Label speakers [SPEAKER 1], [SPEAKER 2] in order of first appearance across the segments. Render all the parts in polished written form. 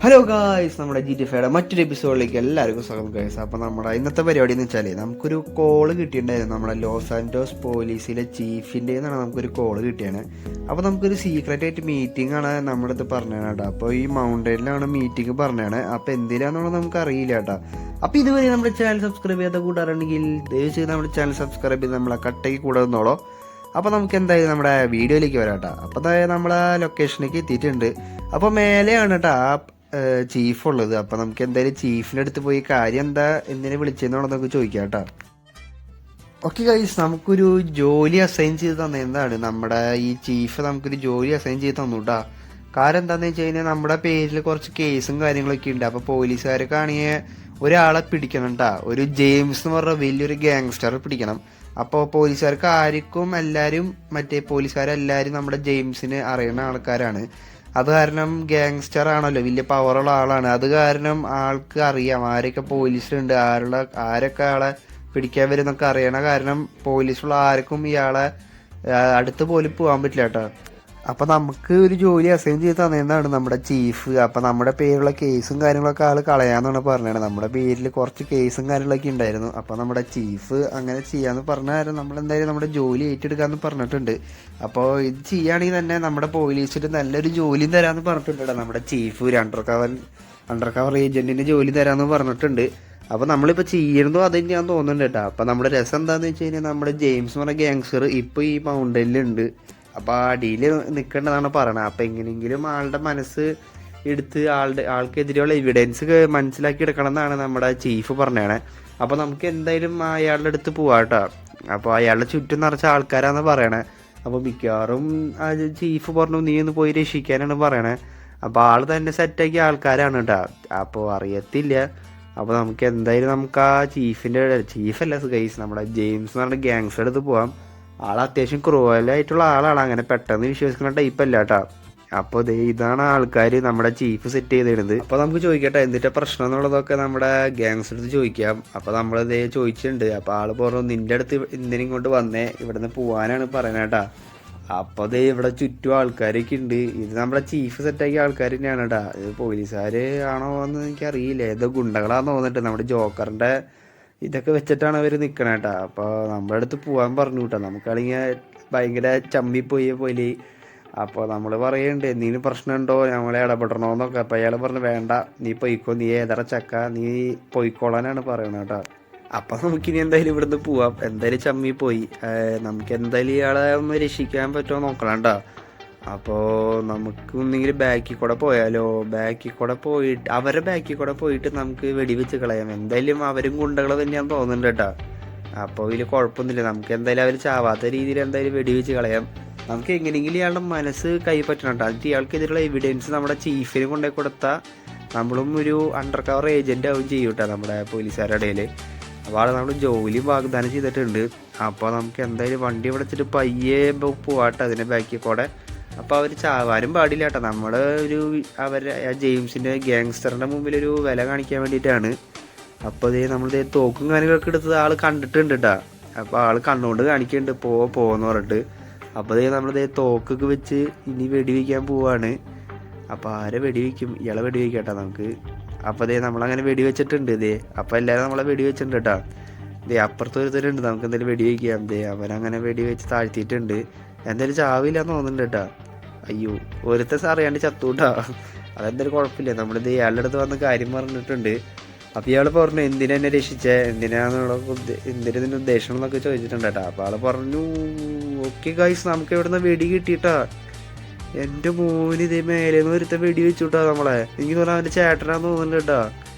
[SPEAKER 1] Hello guys, നമ്മുടെ GTA മറ്റൊരു എപ്പിസോഡിലേക്ക് എല്ലാവർക്കും സ്വാഗതം ഗായ്സ്. അപ്പോൾ നമ്മുടെ ഇന്നത്തെ പരിപാടി എന്ന് വെച്ചാൽ നമുക്കൊരു കോള് കിട്ടിയിട്ടുണ്ടായിരുന്നു. നമ്മുടെ ലോസ് ആൻഡോസ് പോലീസിലെ ചീഫിൻ്റെ നിന്നാണ് നമുക്കൊരു കോള് കിട്ടിയാണ്. അപ്പോൾ നമുക്കൊരു സീക്രട്ട് ആയിട്ട് മീറ്റിംഗ് ആണ് നമ്മുടെ ഇത് പറഞ്ഞത് കേട്ടോ. അപ്പോൾ ഈ മൗണ്ടനിലാണ് മീറ്റിംഗ് പറഞ്ഞത്. അപ്പോൾ എന്തിനാണെന്നുള്ളത് നമുക്ക് അറിയില്ല കേട്ടോ. അപ്പോൾ ഇതുവരെ നമ്മുടെ ചാനൽ സബ്സ്ക്രൈബ് ചെയ്യാത്ത കൂടാറുണ്ടെങ്കിൽ ദയവ് നമ്മുടെ ചാനൽ സബ്സ്ക്രൈബ് ചെയ്ത് നമ്മളെ കട്ടയ്ക്ക് കൂടെ നിന്നോളൂ. അപ്പോൾ നമുക്ക് എന്തായാലും നമ്മുടെ വീഡിയോയിലേക്ക് വരാം കേട്ടോ. അപ്പോൾ അതായത് നമ്മളെ ലൊക്കേഷനിലേക്ക് എത്തിയിട്ടുണ്ട്. അപ്പോൾ മേലെയാണ് കേട്ടോ ചീഫ് ഉള്ളത്. അപ്പം നമുക്ക് എന്തായാലും ചീഫിൻ്റെ അടുത്ത് പോയി കാര്യം എന്താ എന്തിനെ വിളിച്ചെന്നുള്ളതൊക്കെ ചോദിക്കാം കേട്ടോ. ഓക്കെ ഗൈസ്, നമുക്കൊരു ജോലി അസൈൻ ചെയ്ത് തന്നതാണ് നമ്മുടെ ഈ ചീഫ്. നമുക്കൊരു ജോലി അസൈൻ ചെയ്ത് തന്നു കേട്ടോ. കാരണം എന്താണെന്ന് വെച്ച് കഴിഞ്ഞാൽ നമ്മുടെ പേരിൽ കുറച്ച് കേസും കാര്യങ്ങളൊക്കെ ഉണ്ട്. അപ്പോൾ പോലീസുകാരൊക്കെ ആണെങ്കിൽ ഒരാളെ പിടിക്കണം കേട്ടോ. ഒരു ജെയിംസ് എന്ന് പറഞ്ഞ വലിയൊരു ഗാങ്സ്റ്ററെ പിടിക്കണം. അപ്പോൾ പോലീസുകാർക്ക് ആർക്കും എല്ലാവരും പോലീസുകാരെല്ലാവരും നമ്മുടെ ജെയിംസിന് അറിയുന്ന ആൾക്കാരാണ്. അത് കാരണം ഗാങ്സ്റ്റർ ആണല്ലോ, വലിയ പവറുള്ള ആളാണ്. അത് കാരണം ആൾക്ക് അറിയാം ആരൊക്കെ പോലീസിലുണ്ട്, ആരൊക്കെ ആളെ പിടിക്കാൻ വരുന്നൊക്കെ അറിയണ കാരണം പോലീസുള്ള ആർക്കും ഇയാളെ അടുത്ത് പോലും പോകാൻ പറ്റില്ല കേട്ടോ. അപ്പം നമുക്ക് ഒരു ജോലി അസൈൻ ചെയ്ത് തന്നതാണ് നമ്മുടെ ചീഫ്. അപ്പം നമ്മുടെ പേരുള്ള കേസും കാര്യങ്ങളൊക്കെ ആൾ കളയാന്നാണ് പറഞ്ഞത്. നമ്മുടെ പേരിൽ കുറച്ച് കേസും കാര്യങ്ങളൊക്കെ ഉണ്ടായിരുന്നു. അപ്പം നമ്മുടെ ചീഫ് അങ്ങനെ ചെയ്യാന്ന് പറഞ്ഞാലും നമ്മളെന്തായാലും നമ്മുടെ ജോലി ഏറ്റെടുക്കാമെന്ന് പറഞ്ഞിട്ടുണ്ട്. അപ്പോൾ ഇത് ചെയ്യുകയാണെങ്കിൽ തന്നെ നമ്മുടെ പോലീസിൽ നല്ലൊരു ജോലിയും തരാമെന്ന് പറഞ്ഞിട്ടുണ്ട് നമ്മുടെ ചീഫ്. ഒരു അണ്ടർ കവർ ഏജന്റിന് ജോലി തരാമെന്ന് പറഞ്ഞിട്ടുണ്ട്. അപ്പോൾ നമ്മളിപ്പോൾ ചെയ്യുന്നതോ അത് തന്നെയാന്ന് തോന്നുന്നുണ്ട് കേട്ടോ. അപ്പം നമ്മുടെ രസം എന്താണെന്ന് വെച്ച് കഴിഞ്ഞാൽ നമ്മുടെ ജെയിംസ് പറഞ്ഞ ഗാങ്സ്റ്റർ ഇപ്പോൾ ഈ മൗണ്ടനിലുണ്ട്. അപ്പോൾ അടിയിൽ നിൽക്കേണ്ടതാണ് പറയണത്. അപ്പോൾ എങ്ങനെയെങ്കിലും ആളുടെ മനസ്സ് എടുത്ത് ആൾക്കെതിരെയുള്ള എവിഡൻസ് മനസ്സിലാക്കി എടുക്കണം എന്നാണ് നമ്മുടെ ചീഫ് പറഞ്ഞത്. അപ്പോൾ നമുക്ക് എന്തായാലും അയാളുടെ അടുത്ത് പോവാം കേട്ടോ. അപ്പോൾ അയാളുടെ ചുറ്റും നിറച്ച ആൾക്കാരാണെന്ന് പറയണേ. അപ്പോൾ മിക്കവാറും ചീഫ് പറഞ്ഞു നീ ഒന്ന് പോയി രക്ഷിക്കാനാണ് പറയണേ. അപ്പോൾ ആൾ തന്നെ സെറ്റാക്കിയ ആൾക്കാരാണ് കേട്ടോ. അപ്പോൾ അറിയത്തില്ല. അപ്പോൾ നമുക്ക് എന്തായാലും നമുക്ക് ആ ചീഫല്ല ഗൈസ്, നമ്മുടെ ജെയിംസ് എന്ന് പറഞ്ഞ ഗാങ്സ്റ്റർ അടുത്ത് പോവാം. ആൾ അത്യാവശ്യം ക്രൂവലായിട്ടുള്ള ആളാണ്, അങ്ങനെ പെട്ടെന്ന് വിശ്വസിക്കുന്ന ടൈപ്പല്ല കേട്ടോ. അപ്പോൾ ഇതാണ് ആൾക്കാർ നമ്മുടെ ചീഫ് സെറ്റ് ചെയ്തിരുന്നത്. അപ്പോൾ നമുക്ക് ചോദിക്കട്ടെ എന്തിൻ്റെ പ്രശ്നം എന്നുള്ളതൊക്കെ നമ്മുടെ ഗാങ്സ്റ്റർ അടുത്ത് ചോദിക്കാം. അപ്പോൾ നമ്മളിതേ ചോദിച്ചിട്ടുണ്ട്. അപ്പോൾ ആൾ പറഞ്ഞു നിൻ്റെ അടുത്ത് എന്തിനും ഇങ്ങോട്ട് വന്നേ, ഇവിടെ നിന്ന് പോകാനാണ് പറയുന്നത് കേട്ടോ. അപ്പോൾ ഇവിടെ ചുറ്റും ആൾക്കാരൊക്കെ ഉണ്ട്. ഇത് നമ്മുടെ ചീഫ് സെറ്റാക്കിയ ആൾക്കാർ തന്നെയാണ് കേട്ടോ. ഇത് പോലീസുകാർ ആണോ എന്ന് എനിക്കറിയില്ല, ഏതോ ഗുണ്ടകളാന്ന് തോന്നിട്ട് നമ്മുടെ ജോക്കറിൻ്റെ ഇതൊക്കെ വെച്ചിട്ടാണ് അവർ നിൽക്കണ കേട്ടോ. അപ്പോൾ നമ്മുടെ അടുത്ത് പോകാൻ പറഞ്ഞു കേട്ടോ. നമുക്കാണെങ്കിൽ ഭയങ്കര ചമ്മിപ്പോയി പോലെ. അപ്പോൾ നമ്മൾ പറയുന്നുണ്ട് എന്തെങ്കിലും പ്രശ്നമുണ്ടോ നമ്മളെ ഇടപെടണമെന്നൊക്കെ. അപ്പോൾ അയാൾ പറഞ്ഞു വേണ്ട നീ പൊയ്ക്കോ, നീ ഏതറ ചക്ക നീ പൊയ്ക്കോളാനാണ് പറയുന്നത് കേട്ടോ. അപ്പോൾ നമുക്കിനി എന്തായാലും ഇവിടുന്ന് പോവാം. എന്തായാലും ചമ്മിപ്പോയി, നമുക്ക് എന്തായാലും ഇയാളെ ഒന്ന് രക്ഷിക്കാൻ പറ്റുമോ നോക്കണം കേട്ടോ. അപ്പോൾ നമുക്ക് ഒന്നെങ്കിലും ബാക്കിൽ കൂടെ പോയാലോ, അവരുടെ ബാക്കിൽ കൂടെ പോയിട്ട് നമുക്ക് വെടിവെച്ച് കളയാം. എന്തായാലും അവരും ഗുണ്ടകൾ തന്നെയാന്ന് തോന്നുന്നുണ്ട് കേട്ടോ. അപ്പോൾ ഇതിൽ കുഴപ്പമൊന്നുമില്ല, നമുക്ക് എന്തായാലും അവർ ചാവാത്ത രീതിയിൽ എന്തായാലും വെടിവെച്ച് കളയാം. നമുക്ക് എങ്ങനെയെങ്കിലും ഇയാളുടെ മനസ്സ് കൈപ്പറ്റണം കേട്ടോ. എന്നിട്ട് ഇയാൾക്കെതിരെയുള്ള എവിഡൻസ് നമ്മുടെ ചീഫിന് കൊണ്ടുപോയി കൊടുത്താൽ നമ്മളും ഒരു അണ്ടർ കവർ ഏജൻ്റ് ആവും ചെയ്യും കേട്ടോ നമ്മുടെ പോലീസുകാരുടെ ഇടയിൽ. അപ്പോൾ ആൾ നമ്മൾ ജോലിയും വാഗ്ദാനം ചെയ്തിട്ടുണ്ട്. അപ്പോൾ നമുക്ക് എന്തായാലും വണ്ടി വിളിച്ചിട്ട് പയ്യെ പോവാട്ടോ അതിൻ്റെ ബാക്കിൽ കൂടെ. അപ്പോൾ അവർ ചാവാനും പാടില്ല കേട്ടോ. നമ്മൾ ജെയിംസിൻ്റെ ഗാങ്സ്റ്ററിൻ്റെ മുമ്പിൽ ഒരു വില കാണിക്കാൻ വേണ്ടിയിട്ടാണ്. അപ്പോൾ നമ്മളിത് തോക്കും കാര്യങ്ങളൊക്കെ എടുത്തത് ആൾ കണ്ടിട്ടുണ്ട് കേട്ടോ. അപ്പോൾ ആൾ കണ്ണുകൊണ്ട് കാണിക്കുന്നുണ്ട് പോവെന്ന് പറഞ്ഞിട്ട്. അപ്പോൾ നമ്മളിത് തോക്കൊക്കെ വെച്ച് ഇനി വെടിവെക്കാൻ പോവാണ്. അപ്പോൾ ആരെ വെടിവെക്കും, ഇയാളെ വെടിവെക്കാം കേട്ടോ നമുക്ക്. അപ്പോൾ നമ്മളങ്ങനെ വെടിവെച്ചിട്ടുണ്ട്. അപ്പോൾ എല്ലാവരും നമ്മളെ വെടിവെച്ചിട്ടുണ്ട് കേട്ടോ. അപ്പുറത്ത് ഒരുത്തരുണ്ട്, നമുക്ക് എന്തായാലും വെടിവെക്കാം. അവനങ്ങനെ വെടിവെച്ച് താഴ്ത്തിയിട്ടുണ്ട്. എന്തായാലും ചാവില്ലാന്ന് തോന്നുന്നുണ്ട് കേട്ടോ. അയ്യോ, ഒരുത്തെ അറിയാണ്ട് ചത്തൂട്ടാ. അതെന്തായാലും കുഴപ്പമില്ല. നമ്മളിത് ഇയാളുടെ അടുത്ത് വന്ന് കാര്യം പറഞ്ഞിട്ടുണ്ട്. അപ്പോൾ ഇയാൾ പറഞ്ഞു എന്തിനാ എന്നെ രക്ഷിച്ചേ, എന്തിനാ ഉദ്ദേശം എന്നൊക്കെ ചോദിച്ചിട്ടുണ്ട് കേട്ടോ. അപ്പോൾ ആൾ പറഞ്ഞു ഓക്കെ ഗൈസ് നമുക്ക് ഇവിടുന്ന് വെടി കിട്ടിയിട്ടാ. എൻ്റെ മോന് ഇതേ മേലേന്ന് ഒരുത്ത വെടി വെച്ചുട്ടാ നമ്മളെ. എനിക്ക് പറഞ്ഞാൽ അവൻ്റെ ചേട്ടനാന്ന് തോന്നുന്നുണ്ട് കേട്ടോ.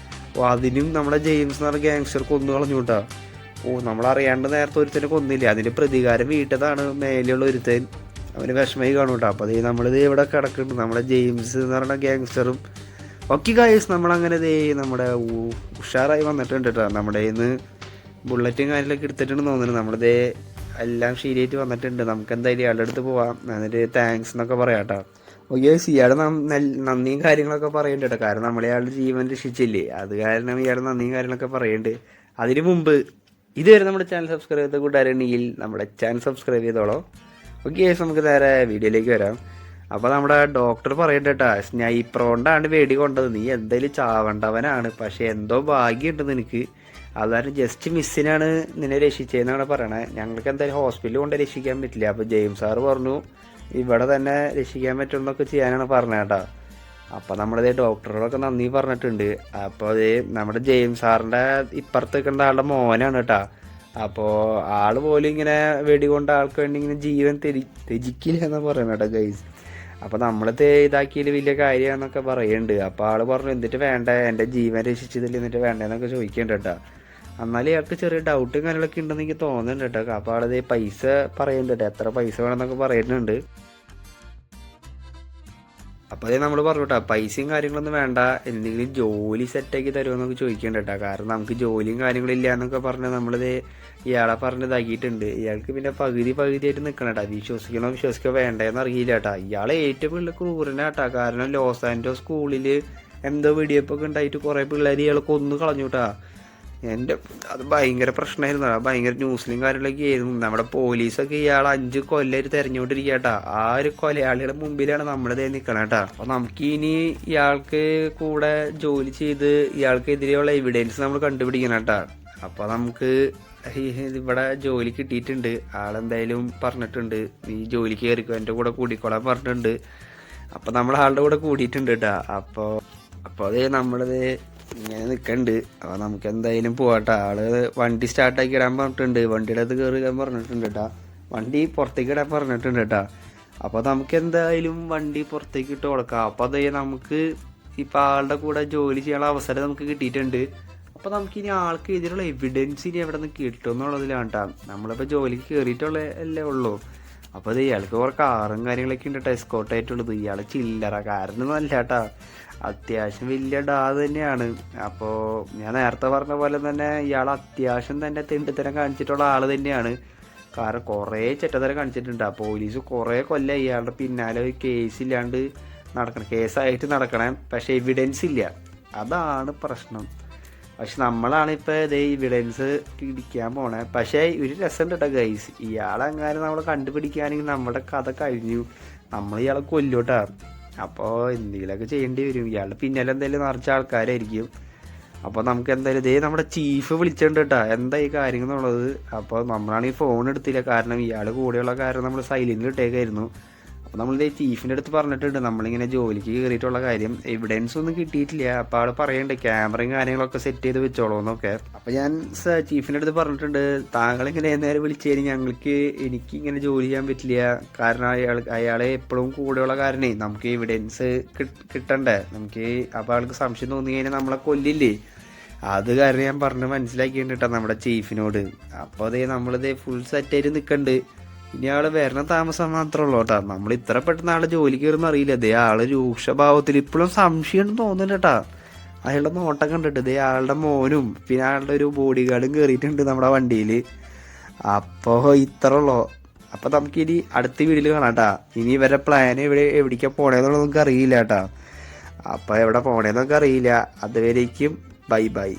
[SPEAKER 1] ഓ അതിനും നമ്മുടെ ജെയിംസ് എന്ന് പറഞ്ഞ ഗാങ്സ്റ്റർ കൊന്നു കളഞ്ഞു കേട്ടോ. ഓ നമ്മളറിയാണ്ട് നേരത്തെ ഒരുത്തനെ കൊന്നില്ല, അതിൻ്റെ പ്രതികാരം വീട്ടതാണ് മേലെയുള്ള ഒരുത്തൻ. അവന് വിഷമമായി കാണും കേട്ടോ. അപ്പോൾ നമ്മളിത് ഇവിടെ കിടക്കുന്നുണ്ട് നമ്മുടെ ജെയിംസ് എന്ന് പറഞ്ഞ ഗാങ്സ്റ്ററും. ഓക്കെ ഗൈസ് നമ്മളങ്ങനെ നമ്മുടെ ഉഷാറായി വന്നിട്ടുണ്ട് കേട്ടോ. നമ്മുടെ ഇന്ന് ബുള്ളറ്റും കാര്യങ്ങളൊക്കെ എടുത്തിട്ടുണ്ടെന്ന് തോന്നുന്നു. നമ്മളിത് എല്ലാം ശരിയായിട്ട് വന്നിട്ടുണ്ട്. നമുക്ക് എന്തായാലും ഇയാളുടെ അടുത്ത് പോവാം, എന്നിട്ട് താങ്ക്സ് എന്നൊക്കെ പറയാം കേട്ടോ. ഓക്കെ ഇയാൾ നന്ദിയും കാര്യങ്ങളൊക്കെ പറയുന്നുണ്ട് കേട്ടോ. കാരണം നമ്മളിയാളുടെ ജീവൻ രക്ഷിച്ചില്ലേ, അത് കാരണം ഇയാൾ നന്ദിയും കാര്യങ്ങളൊക്കെ പറയുന്നുണ്ട്. അതിന് മുമ്പ് ഇതുവരെ നമ്മുടെ ചാനൽ സബ്സ്ക്രൈബ് ചെയ്ത കൂട്ടുകാരുണ്ടെങ്കിൽ നമ്മുടെ ചാനൽ സബ്സ്ക്രൈബ് ചെയ്തോളൂ. ഓക്കെ നമുക്ക് നേരെ വീഡിയോയിലേക്ക് വരാം. അപ്പോൾ നമ്മുടെ ഡോക്ടർ പറയണ്ടേട്ടാ, സ്നൈപ്പർ കൊണ്ടാണ് വെടി കൊണ്ടത്, നീ എന്തായാലും ചാവണ്ടവനാണ്, പക്ഷെ എന്തോ ഭാഗ്യമുണ്ട് നിനക്ക്, അതായത് ജസ്റ്റ് മിസ്സിനാണ് നിന്നെ രക്ഷിച്ചതെന്നാണ് പറയണത്. ഞങ്ങൾക്ക് എന്തായാലും ഹോസ്പിറ്റലിൽ കൊണ്ട് രക്ഷിക്കാൻ പറ്റില്ല. അപ്പോൾ ജെയിംസ് സാറ് പറഞ്ഞു ഇവിടെ തന്നെ രക്ഷിക്കാൻ പറ്റുമെന്നൊക്കെ ചെയ്യാനാണ് പറഞ്ഞേട്ടാ. അപ്പോൾ നമ്മളിതേ ഡോക്ടറോടൊക്കെ നന്ദി പറഞ്ഞിട്ടുണ്ട്. അപ്പോൾ അത് നമ്മുടെ ജെയിംസ് സാറിൻ്റെ ഇപ്പുറത്ത് നിൽക്കേണ്ട ആളുടെ മോനാണ് കേട്ടാ. അപ്പോൾ ആള് പോലും ഇങ്ങനെ വെടി കൊണ്ട് ആൾക്ക് വേണ്ടി ഇങ്ങനെ ജീവൻ ത്യജിക്കില്ല എന്ന് പറയണം കേട്ടോ ഗൈസ്. അപ്പോൾ നമ്മളിത് ഇതാക്കിയതിൽ വലിയ കാര്യമാണെന്നൊക്കെ പറയുന്നുണ്ട്. അപ്പോൾ ആള് പറഞ്ഞു എന്നിട്ട് വേണ്ട, എൻ്റെ ജീവൻ രക്ഷിച്ചതിൽ എന്നിട്ട് വേണ്ടെന്നൊക്കെ ചോദിക്കുന്നുണ്ട് കേട്ടോ. എന്നാലും ഇയാൾക്ക് ചെറിയ ഡൗട്ടും കാര്യങ്ങളൊക്കെ ഉണ്ടെന്ന് എനിക്ക് തോന്നുന്നുണ്ട് കേട്ടോ. അപ്പോൾ ആളത് പൈസ പറയുന്നുണ്ട് കേട്ടോ, എത്ര പൈസ വേണമെന്നൊക്കെ പറയുന്നുണ്ട്. അപ്പോൾ അതേ നമ്മൾ പറഞ്ഞു കേട്ടോ, പൈസയും കാര്യങ്ങളൊന്നും വേണ്ട, എന്തെങ്കിലും ജോലി സെറ്റാക്കി തരുമെന്നൊക്കെ ചോദിക്കേണ്ട കേട്ടോ. കാരണം നമുക്ക് ജോലിയും കാര്യങ്ങളില്ല എന്നൊക്കെ പറഞ്ഞ് നമ്മളിത് ഇയാളെ പറഞ്ഞ് ഇതാക്കിയിട്ടുണ്ട്. ഇയാൾക്ക് പിന്നെ പകുതിയായിട്ട് നിൽക്കണം കേട്ടോ. വിശ്വസിക്കണോ വേണ്ടതെന്ന് അറിയില്ല കേട്ടോ. ഇയാളെ ഏറ്റവും വലിയ ക്രൂരനാട്ടാ. കാരണം ലോസ് ആൻഡോസ് സ്കൂളിൽ എന്തോ വെടിവെപ്പൊക്കെ ഉണ്ടായിട്ട് കുറേ പിള്ളേർ ഇയാൾ കൊന്നു കളഞ്ഞു കേട്ടാ. അത് ഭയങ്കര പ്രശ്നമായിരുന്നു. ഭയങ്കര ന്യൂസിലും കാര്യങ്ങളൊക്കെ ആയിരുന്നു. നമ്മുടെ പോലീസൊക്കെ ഇയാൾ 5 കൊല്ലമായിട്ട് തെരഞ്ഞുകൊണ്ടിരിക്കുക കേട്ടാ. ആ ഒരു കൊലയാളിയുടെ മുമ്പിലാണ് നമ്മളിത് നിൽക്കണം കേട്ടാ. അപ്പോൾ നമുക്ക് ഇനി ഇയാൾക്ക് കൂടെ ജോലി ചെയ്ത് ഇയാൾക്കെതിരെയുള്ള എവിഡൻസ് നമ്മൾ കണ്ടുപിടിക്കണം കേട്ടാ. അപ്പോൾ നമുക്ക് ഇവിടെ ജോലി കിട്ടിയിട്ടുണ്ട്. ആളെന്തായാലും പറഞ്ഞിട്ടുണ്ട് നീ ജോലിക്ക് കയറിക്കോ, എൻ്റെ കൂടെ കൂടിക്കോളാൻ പറഞ്ഞിട്ടുണ്ട്. അപ്പോൾ നമ്മൾ ആളുടെ കൂടെ കൂടിയിട്ടുണ്ട് കേട്ടാ. അപ്പോൾ അത് നമ്മളിത് ഇങ്ങനെ നിൽക്കണ്ട്. അപ്പോൾ നമുക്ക് എന്തായാലും പോകട്ടെ. ആള് വണ്ടി സ്റ്റാർട്ടാക്കി ഇടാൻ പറഞ്ഞിട്ടുണ്ട്, വണ്ടിയുടെ അത് കയറിക്കാൻ പറഞ്ഞിട്ടുണ്ട് കേട്ടാ, വണ്ടി പുറത്തേക്ക് ഇടാൻ പറഞ്ഞിട്ടുണ്ട് കേട്ടാ. അപ്പോൾ നമുക്ക് എന്തായാലും വണ്ടി പുറത്തേക്ക് ഇട്ട് കൊടുക്കാം. അപ്പോൾ അത് നമുക്ക് ഇപ്പം ആളുടെ കൂടെ ജോലി ചെയ്യാനുള്ള അവസരം നമുക്ക് കിട്ടിയിട്ടുണ്ട്. അപ്പോൾ നമുക്കിനി ആൾക്ക് ഇതിലുള്ള എവിഡൻസ് ഇനി എവിടെ നിന്ന് കിട്ടും എന്നുള്ളതിലാണ് കേട്ടോ. നമ്മളിപ്പോൾ ജോലിക്ക് കയറിയിട്ടുള്ള അല്ലേ ഉള്ളൂ. അപ്പോൾ അത് ഇയാൾക്ക് കുറേ കാറും കാര്യങ്ങളൊക്കെ ഉണ്ട് കേട്ടോ, എസ്കോർട്ടായിട്ടുള്ളത്. ഇയാൾ ചില്ലറക്കാരനൊന്നും അല്ല കേട്ടോ, അത്യാവശ്യം വലിയ ഡാ തന്നെയാണ്. അപ്പോൾ ഞാൻ നേരത്തെ പറഞ്ഞ പോലെ തന്നെ ഇയാൾ അത്യാവശ്യം തന്നെ തെണ്ടിത്തരം കാണിച്ചിട്ടുള്ള ആൾ തന്നെയാണ്. കാരണം കുറേ ചെറ്റത്തരം കാണിച്ചിട്ടുണ്ട്. പോലീസ് കുറേ കൊല്ലം ഇയാളുടെ പിന്നാലെ ഒരു കേസില്ലാണ്ട് കേസായിട്ട് നടക്കണം, പക്ഷെ എവിഡൻസ് ഇല്ല, അതാണ് പ്രശ്നം. പക്ഷെ നമ്മളാണ് ഇപ്പോൾ ഇതേ എവിഡൻസ് പിടിക്കാൻ പോണേ. പക്ഷേ ഒരു രസം കേട്ടോ ഗൈസ്, ഇയാളെങ്ങാനും നമ്മൾ കണ്ടുപിടിക്കുകയാണെങ്കിൽ നമ്മുടെ കഥ കഴിഞ്ഞു, നമ്മൾ ഇയാളെ കൊല്ലോട്ടാ. അപ്പോൾ എന്തെങ്കിലുമൊക്കെ ചെയ്യേണ്ടി വരും. ഇയാളുടെ പിന്നാലെ എന്തായാലും നിറച്ച ആൾക്കാരായിരിക്കും. അപ്പോൾ നമുക്ക് എന്തായാലും ഇതേ നമ്മുടെ ചീഫ് വിളിച്ചിട്ടുണ്ട് കേട്ടോ, എന്താ ഈ കാര്യങ്ങൾ എന്നുള്ളത്. അപ്പോൾ നമ്മളാണെങ്കിൽ ഫോൺ എടുത്തില്ല, കാരണം ഇയാൾ കൂടെയുള്ള കാരണം നമ്മൾ സൈലൻറ്റിൽ ഇട്ടേക്കായിരുന്നു. അപ്പോൾ നമ്മളിത് ചീഫിൻ്റെ അടുത്ത് പറഞ്ഞിട്ടുണ്ട് നമ്മളിങ്ങനെ ജോലിക്ക് കയറിയിട്ടുള്ള കാര്യം, എവിഡൻസ് ഒന്നും കിട്ടിയിട്ടില്ല. അപ്പോൾ ആൾ പറയുന്നുണ്ട് ക്യാമറയും കാര്യങ്ങളൊക്കെ സെറ്റ് ചെയ്ത് വെച്ചോളൂ എന്നൊക്കെ. അപ്പോൾ ഞാൻ ചീഫിൻ്റെ അടുത്ത് പറഞ്ഞിട്ടുണ്ട് താങ്കളിങ്ങനെ നേരെ വിളിച്ചു കഴിഞ്ഞാൽ എനിക്കിങ്ങനെ ജോലി ചെയ്യാൻ പറ്റില്ല, കാരണം അയാളെ എപ്പോഴും കൂടെയുള്ള കാരണേ നമുക്ക് എവിഡൻസ് കിട്ടണ്ടേ നമുക്ക്. അപ്പോൾ ആൾക്ക് സംശയം തോന്നി കഴിഞ്ഞാൽ നമ്മളെ കൊല്ലില്ലേ, അത് കാരണം ഞാൻ പറഞ്ഞ് മനസ്സിലാക്കിയിട്ടുണ്ട് നമ്മുടെ ചീഫിനോട്. അപ്പോൾ അതേ നമ്മളിത് ഫുൾ സെറ്റായിട്ട് നിൽക്കുന്നുണ്ട്. ഇനി ആള് വരണ താമസം മാത്രമേ ഉള്ളൂ കേട്ടാ. നമ്മൾ ഇത്ര പെട്ടെന്ന് ആളെ ജോലി കയറുന്ന അറിയില്ല. ദേ ആള് രൂക്ഷഭാവത്തിൽ ഇപ്പോഴും സംശയം തോന്നുന്നുണ്ട് കേട്ടാ. അയാളുടെ നോട്ടം കണ്ടിട്ട് ദേ ആളുടെ മോനും പിന്നെ ആളുടെ ഒരു ബോഡി ഗാർഡും കയറിയിട്ടുണ്ട് നമ്മുടെ വണ്ടിയിൽ. അപ്പോൾ ഇത്ര ഉള്ളൂ. അപ്പോൾ നമുക്കിനി അടുത്ത വീഡിയോയിൽ കാണാം കേട്ടാ. ഇനി ഇവരുടെ പ്ലാൻ എവിടേക്കാണ് പോണേന്നുള്ളത് നമുക്ക് അറിയില്ല കേട്ടാ. അപ്പോൾ എവിടെ പോണേന്നൊക്കെ അറിയില്ല. അതുവരേക്കും ബൈ.